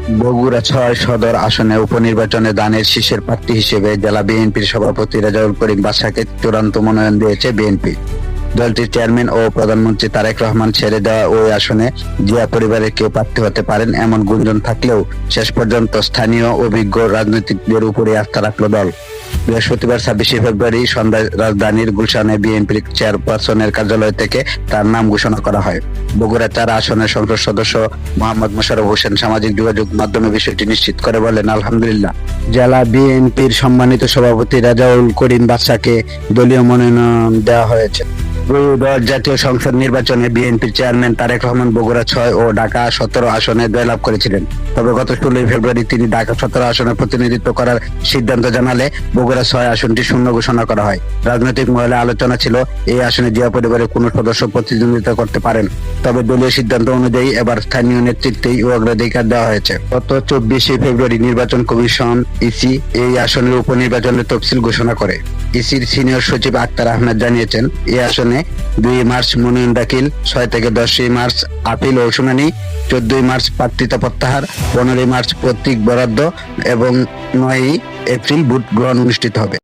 বগুড়া ৬ সদর আসনে উপনির্বাচনে দানের শীষের প্রার্থী হিসেবে জেলা বিএনপির সভাপতি রেজাউল করিম বাদশাকে চূড়ান্ত মনোনয়ন দিয়েছে বিএনপি। দলটির চেয়ারম্যান ও প্রধানমন্ত্রী তারেক রহমান ছেড়ে দেওয়া ওই আসনে জিয়া পরিবারের কেউ প্রার্থী হতে পারেন এমন গুঞ্জন থাকলেও শেষ পর্যন্ত স্থানীয় অভিজ্ঞ রাজনীতিকদের উপরে আস্থা রাখল দল। বৃহস্পতিবার ২৬শে ফেব্রুয়ারি সন্ধ্যায় রাজধানীর গুলশানে বিএনপির চেয়ারপারসনের কার্যালয় থেকে তার নাম ঘোষণা করা হয়। বগুড়া ৪ আসনের সংসদ সদস্য মোহাম্মদ মোশাররফ হোসেন সামাজিক যোগাযোগ মাধ্যমে বিষয়টি নিশ্চিত করে বলেন, আলহামদুলিল্লাহ, জেলা বিএনপির সম্মানিত সভাপতি রেজাউল করিম বাদশাকে দলীয় মনোনয়ন দেওয়া হয়েছে। জাতীয় সংসদ নির্বাচনে বিএনপির চেয়ারম্যান তারেক রহমান বগুড়া ৬ ও ঢাকা ১৭ আসনে জয়লাভ করেছিলেন। তবে গত ১৬ ফেব্রুয়ারি তিনি ঢাকা ১৭ আসনে প্রতিনিধিত্ব করার সিদ্ধান্ত জানালে বগুড়া ৬ আসনটি শূন্য ঘোষণা করা হয়। রাজনৈতিক মহলে আলোচনা ছিল এই আসনে জিয়া পরিবারের কোনো সদস্য প্রতিদ্বন্দ্বিতা করতে পারেন, তবে দলীয় সিদ্ধান্ত অনুযায়ী এবার স্থানীয় নেতৃত্বেই অগ্রাধিকার দেওয়া হয়েছে। গত ২৪শে ফেব্রুয়ারি নির্বাচন কমিশন ইসি এই আসনের উপনির্বাচনের তফসিল ঘোষণা করে। ইসির সিনিয়র সচিব আক্তার আহমেদ জানিয়েছেন, এই আসনে ২ মার্চ মনোনয়ন দাখিল, ৬ থেকে ১০ মার্চ আপিল ও শুনানি, ১৪ মার্চ প্রার্থিতা প্রত্যাহার, ১৫ মার্চ প্রতীক বরাদ্দ এবং ৯ এপ্রিল ভোট গ্রহণ অনুষ্ঠিত হবে।